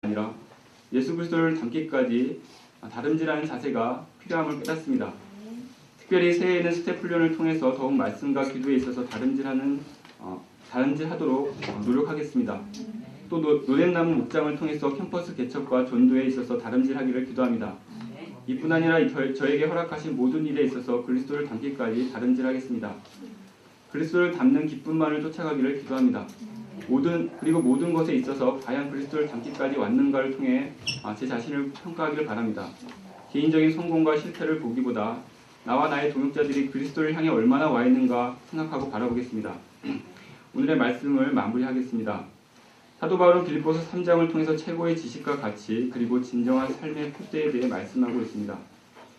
아니라 예수 그리스도를 닮기까지 다름질하는 자세가 필요함을 깨닫습니다. 특별히 새해에는 스텝 훈련을 통해서 더욱 말씀과 기도에 있어서 다름질하도록 노력하겠습니다. 또 노덴나무 목장을 통해서 캠퍼스 개척과 전도에 있어서 다름질하기를 기도합니다. 이뿐 아니라 저에게 허락하신 모든 일에 있어서 그리스도를 닮기까지 다름질하겠습니다. 그리스도를 닮는 기쁨만을 쫓아가기를 기도합니다. 그리고 모든 것에 있어서 과연 그리스도를 닮기까지 왔는가를 통해 제 자신을 평가하기를 바랍니다. 개인적인 성공과 실패를 보기보다 나와 나의 동역자들이 그리스도를 향해 얼마나 와 있는가 생각하고 바라보겠습니다. 오늘의 말씀을 마무리하겠습니다. 사도 바울은 빌립보서 3장을 통해서 최고의 지식과 가치 그리고 진정한 삶의 표대에 대해 말씀하고 있습니다.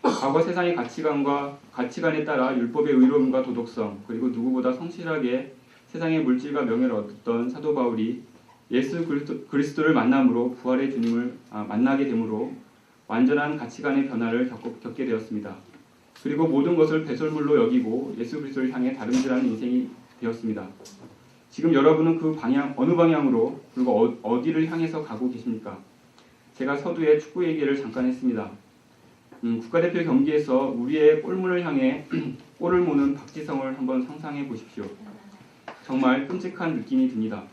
과거 세상의 가치관에 따라 율법의 의로움과 도덕성 그리고 누구보다 성실하게 세상의 물질과 명예를 얻었던 사도 바울이 예수 그리스도를 만남으로 부활의 주님을 만나게 되므로 완전한 가치관의 변화를 겪게 되었습니다. 그리고 모든 것을 배설물로 여기고 예수 그리스도를 향해 다름질하는 인생이 되었습니다. 지금 여러분은 어느 방향으로 그리고 어디를 향해서 가고 계십니까? 제가 서두에 축구 얘기를 잠깐 했습니다. 국가대표 경기에서 우리의 골문을 향해 골을 모는 박지성을 한번 상상해 보십시오. 정말 끔찍한 느낌이 듭니다.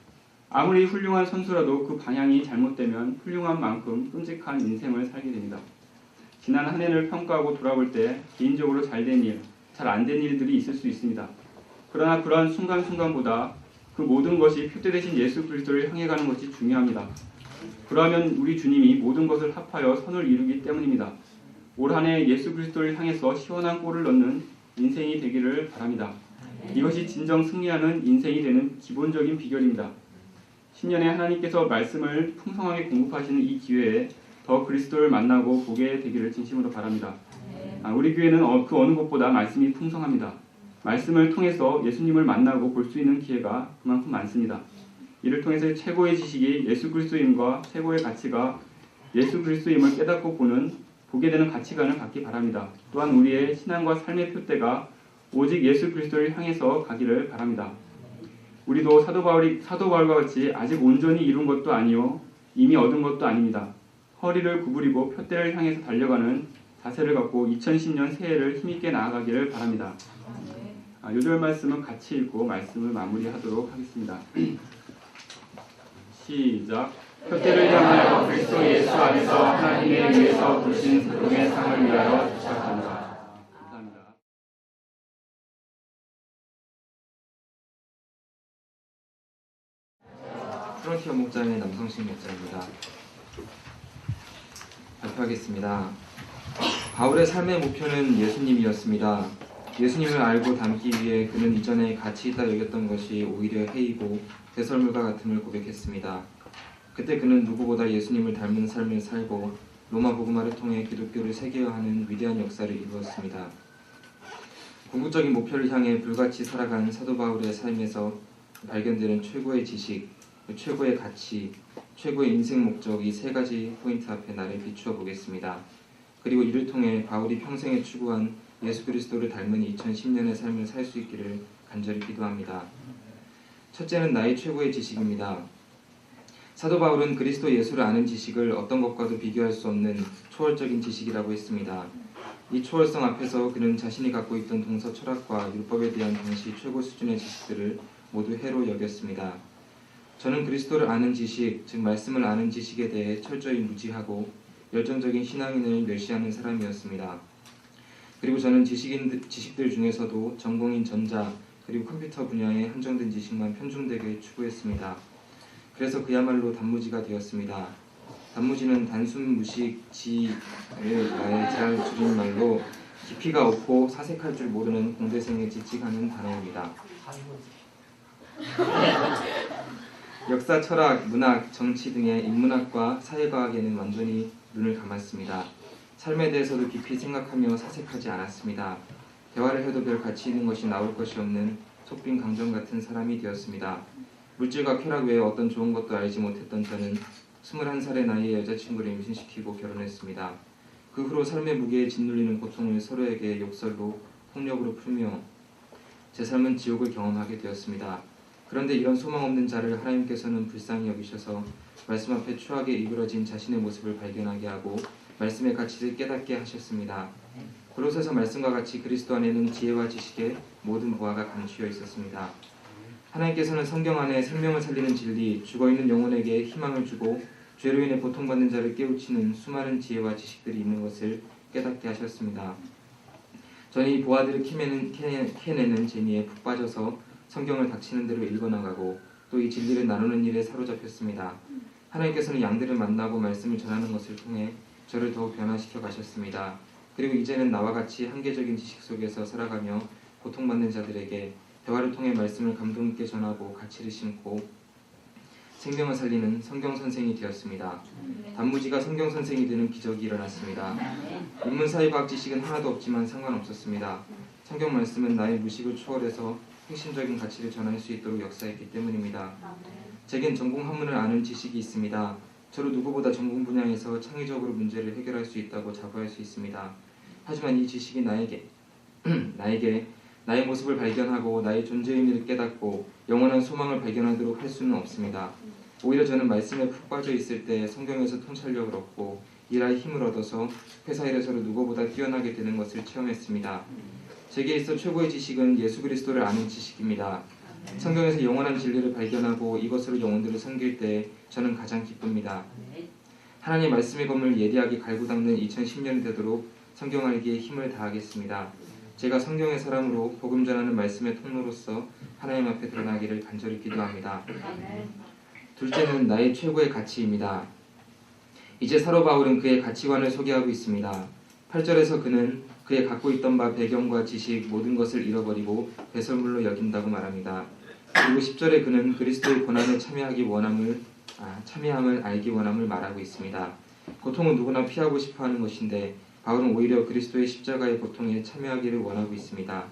아무리 훌륭한 선수라도 그 방향이 잘못되면 훌륭한 만큼 끔찍한 인생을 살게 됩니다. 지난 한 해를 평가하고 돌아볼 때 개인적으로 잘 된 일, 잘 안 된 일들이 있을 수 있습니다. 그러나 그러한 순간순간보다 그 모든 것이 표대 되신 예수 그리스도를 향해 가는 것이 중요합니다. 그러하면 우리 주님이 모든 것을 합하여 선을 이루기 때문입니다. 올 한 해 예수 그리스도를 향해서 시원한 골을 넣는 인생이 되기를 바랍니다. 이것이 진정 승리하는 인생이 되는 기본적인 비결입니다. 신년에 하나님께서 말씀을 풍성하게 공급하시는 이 기회에 더 그리스도를 만나고 보게 되기를 진심으로 바랍니다. 우리 교회는 그 어느 곳보다 말씀이 풍성합니다. 말씀을 통해서 예수님을 만나고 볼 수 있는 기회가 그만큼 많습니다. 이를 통해서 최고의 지식이 예수 그리스도임과 최고의 가치가 예수 그리스도임을 깨닫고 보게 되는 가치관을 갖기 바랍니다. 또한 우리의 신앙과 삶의 표대가 오직 예수 그리스도를 향해서 가기를 바랍니다. 우리도 사도 바울과 같이 아직 온전히 이룬 것도 아니요 이미 얻은 것도 아닙니다. 허리를 구부리고 표대를 향해서 달려가는 자세를 갖고 2010년 새해를 힘있게 나아가기를 바랍니다. 요절 말씀은 같이 읽고 말씀을 마무리하도록 하겠습니다. 시작. 표대를 향하여 그리스도 예수 안에서 하나님에 의해서 부르신 사동의 상을 위하여 시작합니다. 감사합니다. 프론티어 목장의 남성식 목장입니다. 발표하겠습니다. 바울의 삶의 목표는 예수님이었습니다. 예수님을 알고 닮기 위해 그는 이전에 가치 있다 여겼던 것이 오히려 해이고 배설물과 같음을 고백했습니다. 그때 그는 누구보다 예수님을 닮은 삶을 살고 로마 복음화를 통해 기독교를 세계화하는 위대한 역사를 이루었습니다. 궁극적인 목표를 향해 불같이 살아간 사도 바울의 삶에서 발견되는 최고의 지식, 최고의 가치, 최고의 인생 목적 이 세 가지 포인트 앞에 나를 비추어 보겠습니다. 그리고 이를 통해 바울이 평생에 추구한 예수 그리스도를 닮은 2010년의 삶을 살 수 있기를 간절히 기도합니다. 첫째는 나의 최고의 지식입니다. 사도 바울은 그리스도 예수를 아는 지식을 어떤 것과도 비교할 수 없는 초월적인 지식이라고 했습니다. 이 초월성 앞에서 그는 자신이 갖고 있던 동서 철학과 율법에 대한 당시 최고 수준의 지식들을 모두 해로 여겼습니다. 저는 그리스도를 아는 지식, 즉 말씀을 아는 지식에 대해 철저히 무지하고 열정적인 신앙인을 멸시하는 사람이었습니다. 그리고 저는 지식들 중에서도 전공인 전자 그리고 컴퓨터 분야의 한정된 지식만 편중되게 추구했습니다. 그래서 그야말로 단무지가 되었습니다. 단무지는 단순 무식 지를 잘 줄임말로 깊이가 없고 사색할 줄 모르는 공대생에 지칭하는 단어입니다. 역사, 철학, 문학, 정치 등의 인문학과 사회과학에는 완전히 눈을 감았습니다. 삶에 대해서도 깊이 생각하며 사색하지 않았습니다. 대화를 해도 별 가치 있는 것이 나올 것이 없는 속빈 강정 같은 사람이 되었습니다. 물질과 쾌락 외에 어떤 좋은 것도 알지 못했던 저는 21살의 나이에 여자친구를 임신시키고 결혼했습니다. 그 후로 삶의 무게에 짓눌리는 고통을 서로에게 욕설로 폭력으로 풀며 제 삶은 지옥을 경험하게 되었습니다. 그런데 이런 소망 없는 자를 하나님께서는 불쌍히 여기셔서 말씀 앞에 추하게 일그러진 자신의 모습을 발견하게 하고 말씀의 가치를 깨닫게 하셨습니다. 골로새서 말씀과 같이 그리스도 안에는 지혜와 지식의 모든 보화가 감추어 있었습니다. 하나님께서는 성경 안에 생명을 살리는 진리, 죽어있는 영혼에게 희망을 주고 죄로 인해 고통받는 자를 깨우치는 수많은 지혜와 지식들이 있는 것을 깨닫게 하셨습니다. 저는 이 보화들을 캐내는 재미에 푹 빠져서 성경을 닥치는 대로 읽어나가고 또 이 진리를 나누는 일에 사로잡혔습니다. 하나님께서는 양들을 만나고 말씀을 전하는 것을 통해 저를 더욱 변화시켜 가셨습니다. 그리고 이제는 나와 같이 한계적인 지식 속에서 살아가며 고통받는 자들에게 대화를 통해 말씀을 감동 있게 전하고 가치를 심고 생명을 살리는 성경 선생이 되었습니다. 단무지가 성경 선생이 되는 기적이 일어났습니다. 인문사회과학 지식은 하나도 없지만 상관없었습니다. 성경 말씀은 나의 무식을 초월해서 핵심적인 가치를 전할 수 있도록 역사했기 때문입니다. 제겐 전공 학문을 아는 지식이 있습니다. 저로 누구보다 전공 분야에서 창의적으로 문제를 해결할 수 있다고 자부할 수 있습니다. 하지만 이 지식이 나에게 나의 모습을 발견하고 나의 존재 의미를 깨닫고 영원한 소망을 발견하도록 할 수는 없습니다. 오히려 저는 말씀에 푹 빠져 있을 때 성경에서 통찰력을 얻고 일할 힘을 얻어서 회사 일에서도 누구보다 뛰어나게 되는 것을 체험했습니다. 제게 있어 최고의 지식은 예수 그리스도를 아는 지식입니다. 성경에서 영원한 진리를 발견하고 이것으로 영혼들을 섬길 때 저는 가장 기쁩니다. 하나님의 말씀의 검을 예리하게 갈고 닦는 2010년이 되도록 성경 알기에 힘을 다하겠습니다. 제가 성경의 사람으로 복음 전하는 말씀의 통로로서 하나님 앞에 드러나기를 간절히 기도합니다. 둘째는 나의 최고의 가치입니다. 이제 사도 바울은 그의 가치관을 소개하고 있습니다. 8절에서 그는 그의 갖고 있던 바 배경과 지식 모든 것을 잃어버리고 배설물로 여긴다고 말합니다. 그리고 10절에 그는 그리스도의 고난에 참여함을 알기 원함을 말하고 있습니다. 고통은 누구나 피하고 싶어하는 것인데 바울은 오히려 그리스도의 십자가의 고통에 참여하기를 원하고 있습니다.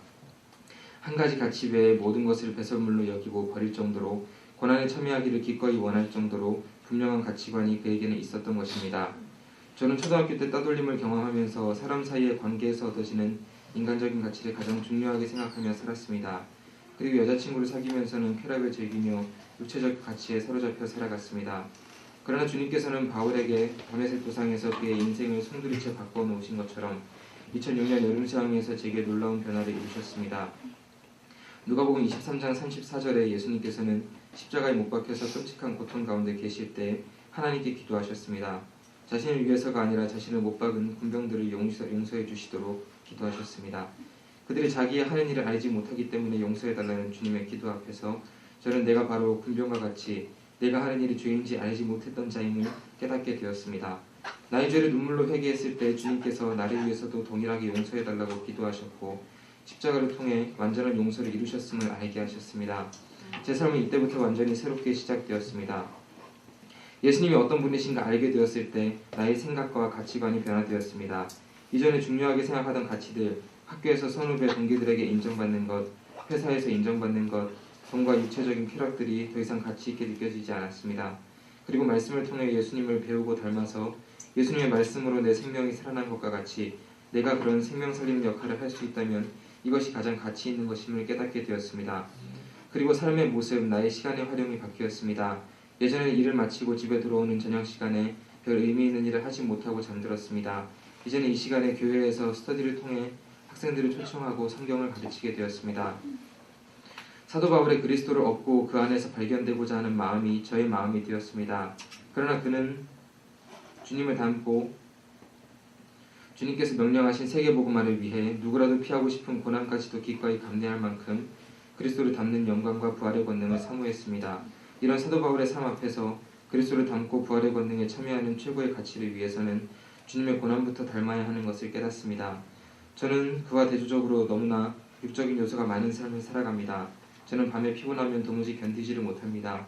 한 가지 가치 외에 모든 것을 배설물로 여기고 버릴 정도로 고난에 참여하기를 기꺼이 원할 정도로 분명한 가치관이 그에게는 있었던 것입니다. 저는 초등학교 때 따돌림을 경험하면서 사람 사이의 관계에서 얻어지는 인간적인 가치를 가장 중요하게 생각하며 살았습니다. 그리고 여자친구를 사귀면서는 쾌락을 즐기며 육체적 가치에 사로잡혀 살아갔습니다. 그러나 주님께서는 바울에게 다메섹 도상에서 그의 인생을 송두리째 바꿔 놓으신 것처럼 2006년 여름수양에서 제게 놀라운 변화를 이루셨습니다. 누가복음 23장 34절에 예수님께서는 십자가에 못 박혀서 끔찍한 고통 가운데 계실 때 하나님께 기도하셨습니다. 자신을 위해서가 아니라 자신을 못 박은 군병들을 용서해 주시도록 기도하셨습니다. 그들이 자기의 하는 일을 알지 못하기 때문에 용서해달라는 주님의 기도 앞에서 저는 내가 바로 군병과 같이 내가 하는 일이 죄인지 알지 못했던 자임을 깨닫게 되었습니다. 나의 죄를 눈물로 회개했을 때 주님께서 나를 위해서도 동일하게 용서해달라고 기도하셨고 십자가를 통해 완전한 용서를 이루셨음을 알게 하셨습니다. 제 삶은 이때부터 완전히 새롭게 시작되었습니다. 예수님이 어떤 분이신가 알게 되었을 때 나의 생각과 가치관이 변화되었습니다. 이전에 중요하게 생각하던 가치들, 학교에서 선후배 동기들에게 인정받는 것, 회사에서 인정받는 것, 돈과 육체적인 쾌락들이 더 이상 가치 있게 느껴지지 않았습니다. 그리고 말씀을 통해 예수님을 배우고 닮아서 예수님의 말씀으로 내 생명이 살아난 것과 같이 내가 그런 생명 살리는 역할을 할 수 있다면 이것이 가장 가치 있는 것임을 깨닫게 되었습니다. 그리고 삶의 모습, 나의 시간의 활용이 바뀌었습니다. 예전에는 일을 마치고 집에 들어오는 저녁 시간에 별 의미 있는 일을 하지 못하고 잠들었습니다. 이제는 이 시간에 교회에서 스터디를 통해 학생들을 초청하고 성경을 가르치게 되었습니다. 사도 바울의 그리스도를 얻고 그 안에서 발견되고자 하는 마음이 저의 마음이 되었습니다. 그러나 그는 주님을 닮고 주님께서 명령하신 세계복음화를 위해 누구라도 피하고 싶은 고난까지도 기꺼이 감내할 만큼 그리스도를 닮는 영광과 부활의 권능을 사모했습니다. 이런 사도 바울의 삶 앞에서 그리스도를 닮고 부활의 권능에 참여하는 최고의 가치를 위해서는 주님의 고난부터 닮아야 하는 것을 깨닫습니다. 저는 그와 대조적으로 너무나 육적인 요소가 많은 삶을 살아갑니다. 저는 밤에 피곤하면 도무지 견디지를 못합니다.